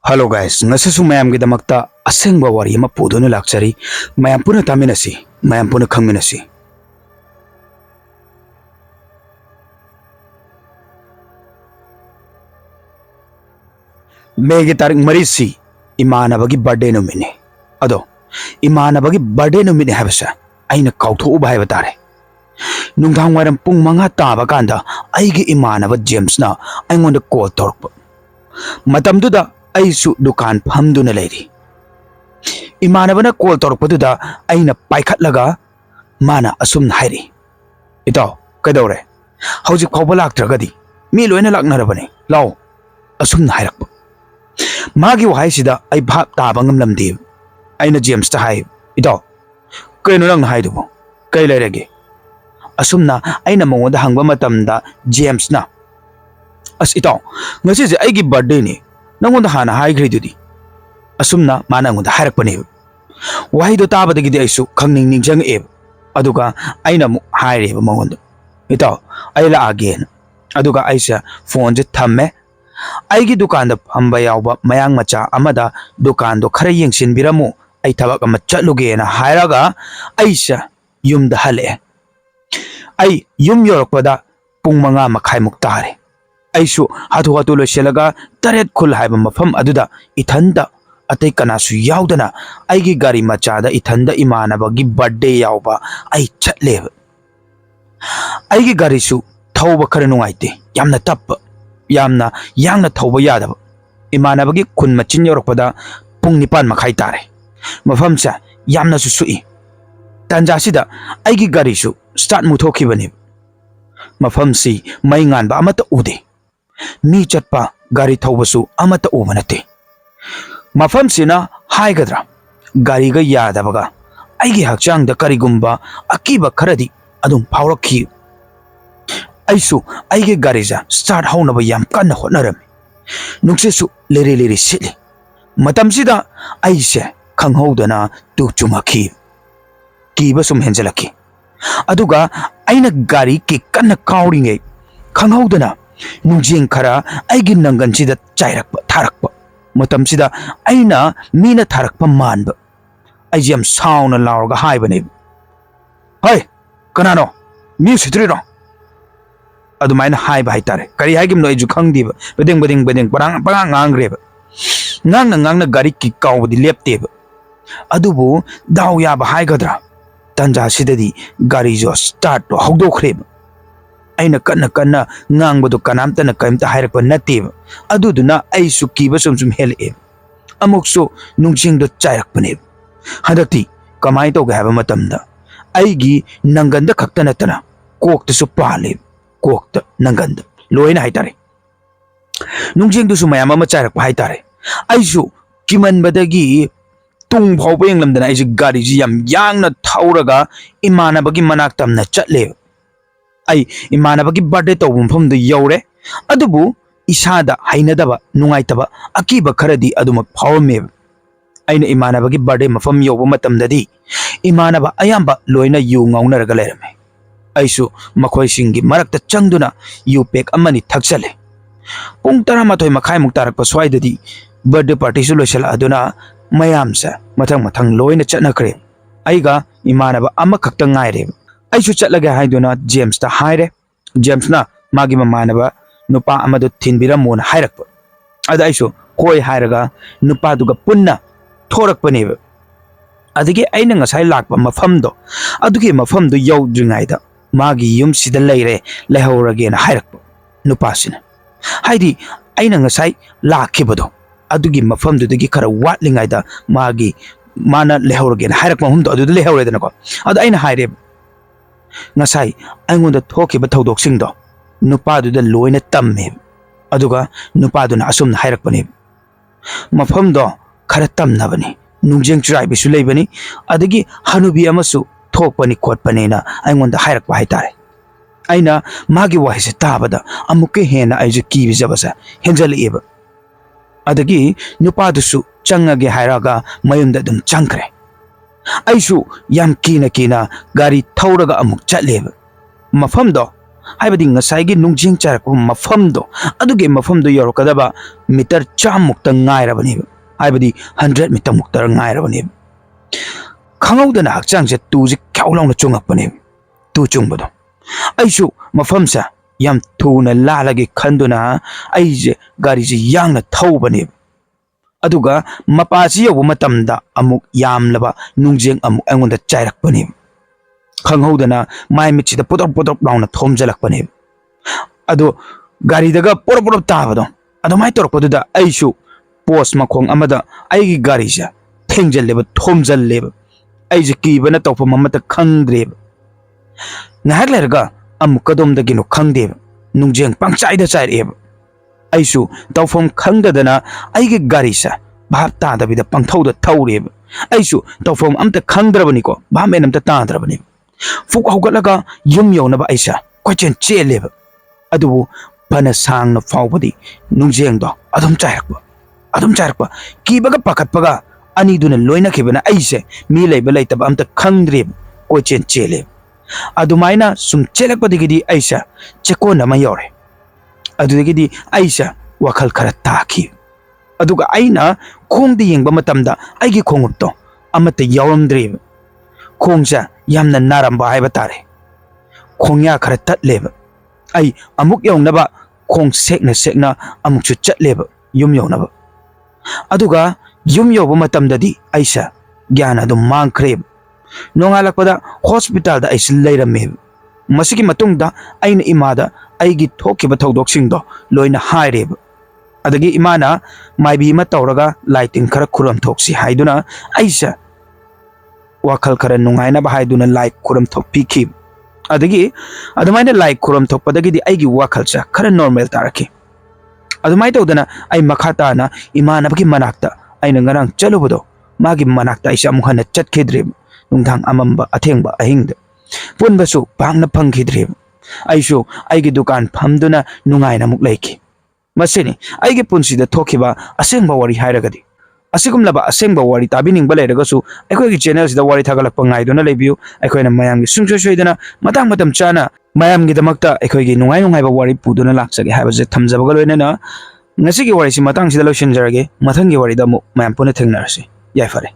Hello guys, ngasisu mayam gi damakta asengba wari ama puduna lakchari mayam puna taminasi mayam puna khangminasi. Megi tarik marisi imanabagi birthday numine. Ado imanabagi birthday numine habasa aina kautho uba haiba tare. Nungthang wairam pung manga taba kanda aigi imanaba James na aingonda call torpa. Matamduda aisu dukan phamduna leiri. Imanabana call torpaduda aina paikhatlaga mana asum hairi. Ito kaidore hauji phawba laktragadi mi loina laknarabane law asum hairakpa. Magi wahai sida ai bhap taba ngamlamdi aina James ta hai ito kaino nang haidubo kai leirege asumna aina mongoda hangba matamda James na as ito ngasi je aigi birthday ni nangonda hana haigre dudi asumna mana ngonda hairakpane wahai do tabadagi di aisu khangning ningjang eb aduga aina mu haire ba mongoda ito ai la again aduga aisa phone je thamme aigi dukan da phamba yawba mayang macha amada dukan do khara yengsin biramu ai thabak ama chatluge na hairaga aisa yumda hale ai yum yorokpada pung manga makhai muk tare aisu hatu loiselaga taret khul haiba mafam aduda ithanda atai kanasu yaudana aigi gari macha da ithanda imanabagi birthday yawba ai chatle aigi gari su thauba khara nungaite yamna tappa yamna yangna thauba yadaba imanabagi khun machin yorokpada pung nipan makhai tare mafam sa yamna su sui tanja sida aigi gari su start muthokibani mafam si mai ngan ba amata ude mi chatpa gari thaubasu amata ubanate mafam sina haigadra gari ga yadabaga aigi hakchang da karigumba akiba kharadi adum phawrakhi aisu aigi gari ja start haunaba yam kanna hotnaram nungsesu lere sili matam sida aise khanghodana tu chumakhi kiba sum henjalaki aduga aina gari ki kanna kauringe khanghodana nungjing khara aigi nangan sida chairakpa tharakpa matam sida aina mina tharakpa manba aiji am sauna laurga haibane hai kanano mi sitriro adumaina haiba haitare kari haigim no eju khangdiba bedeng parang ngangreba ngang gari ki kawdi lepteba adubu daw yaba haigadra tanja sidadi gari jo start to hogdokhreba aina kanna ngangbadu kanamtana kaimta hairakpa nateba aduduna aisu kiba sum hele amuksu nungsing do chairakpane hadati kamai to ga haba matamda aigi nanganda khaktana tana kokta su pale kokta nanganda loina haitare nungsing du su mayama ma chairakpa haitare aisu kiman badagi tung phawba yenglamdana aisi gari ji yam yangna thauraga imanabagi manak tamna chatle ai imanabagi birthday tawbum pham du yore adubu isada hainadaba nungaitaba akiba kharadi aduma phawme aina imanabagi birthday mafam yoba matamdadi imanaba ayamba loina yu ngaunaraga lerame aisu makhoi singi marakta changduna yu pek amani thaksale pung 12 makhai muk tarakpa swaidadi birthday party su loisala aduna mayamsa mathang loina chatnakre aiga imanaba amakhakta ngaire aisu chatlaga haiduna James ta haire James na magi mamanaba nupa amadu thinbiramona hairakpa ada aisu koi hairaga nupa duga punna thorakpaneba adigi aina ngasai lakpa mafamdo adugi mafamdo yawdringaida magi yum sida leire lehorage na hairakpa nupasina haidi aina ngasai lakhibado adugi mafamdudagi khara watlingaida magi mana lehorage na hairakpa humdo adu lehoredana ko adu aina haire ngasai aingonda thokiba thodoksingo nupaduda loina tamme aduga nupaduna asumna hairakpani mafamdo khara tamnabani nungjeng trai bisu leibani adagi hanubi amasu thokpani khotpani na aingonda hairakpa haitare aina magi wahise tabada amuke hena aiju kibi jabasa henjalieba adagi nupadusu changage hairaga mayumda dum changkre aisu yam kina gari thauraga amuk chatleba mafamdo हाइबदि ngसाइगी नुंजिंग चारक मफमदो अदुगे मफमदो योरकदबा metre 100 मुक्ता ngairabani हाइबदि 100 मीटर मुक्ता ngairabani खंगौदना हक्चांग से तू जे ख्याउलाउना चुंगपने तू चुंगबदो आइसु मफमसा याम थुना लालागे खंदुना आइजे गाड़ी जे यांगना थौबने अदुगा मपासी योब मतमदा अमुक यामलबा नुंजिंग अमुक अंगोंदा चाइरकपने खंगौदना माइ मिचिदा पोदर पोदर लाउना थोमजलकपने अदो गाड़ी दगा पोर पोर ताबदो अदो माइ तोरकपदुदा आइसु पोस्ट मखोंग अमदा आइगी गाड़ी जा थेंजलेब थोमजलेब आइजे कीबना तौफम अमता खंद्रेब नाहक लेरगा अमुक कदोमदगिनो खंगदेब नुंजिंग पंगचाइदा चाइरेब आइसु तौफम खंगदना आइगे गाड़ी सा भाब तादबिदा पंगथौदा थौरेब आइसु तौफम अमता खंद्रबनिको भामेन अमता ताद्रबनि फुक हौगलगा युम यौनबा आइसा क्वेश्चन चेलेब अदुबु फना सांगना फाउबदि नुंजिंगदो अदुम चाइरकपा कीबगा पखतपगा अनिदुना लोइना खिबना आइसे मी लेबा लेतबा अमता खंद्रेब क्वेश्चन चेलेब अदुमाइना सुम चेलकपदगिदि आइसा चेकोन अमा यौरे अदुदगिदि आइसा वखल खरा ताखि अदुगा आइना खोंगदि येंगबा मतमदा आइगी खोंगुपतो अमता यौरमद्रेब खोंगसा यामना नारंबा हाइबा तारे खोंया खरा तटलेब आई अमुक यौनबा खोंग सेकना अमुकसु चटलेब युम यौनबा अदुगा युम यौबा मतमददि आइसा ज्ञान अदुम मांगख्रेब नोंगालकपदा हॉस्पिटल दा आइसा लेरमेब मसिगी मतुंगदा आइना इमादा आइगी थोकिबा थौदोकसिंगदो लोइना हाइरेब अदगी इमाना माइबी मा तौरगा लाइटिंग खरा खुरम थोक्सी हाइदुना आइसा वाखल खरा नुंगाइना बाहाइदुना लाइक खुरम थोक पिखिब अदगी अदमाइना लाइक खुरम थोकपदगिदि आइगी वाखलसा खरा नॉर्मल तारखि अदमाइ तौदना आई मखाताना इमानबगी मनाक्ता आइना ngarang चलुबदो मागी मनाक्ता आइसा मुहना चटखिद्रेब नुंधांग अमंबा अथेंगबा अहिंगद पुनबसु पांगना फंखिद्रेब आइसु आइगी दुकान फमदुना नुंगाइना मुक लेखि मसेनि आइगी पुनसिदा थोखिबा असेंबा वारी हाइरगदि असिगुमलबा असेंबा वारी ताबिनिंगबा लेरगसु अखोइगी चैनल सिदा वारी थागलकपा ngaiduna lebiu अखोइना मयामगी सुंसोय सोइदना मतंग मतम चाना मयामगी दमक्ता अखोइगी नुंगाइ नुंगाइबा वारी पुदुना लाक्सगे हाइबजे थमजबगा लोइनना ngasi gi wari si matang sida loishin jarage mathang gi wari da mu mayam puna thengnar si yai fare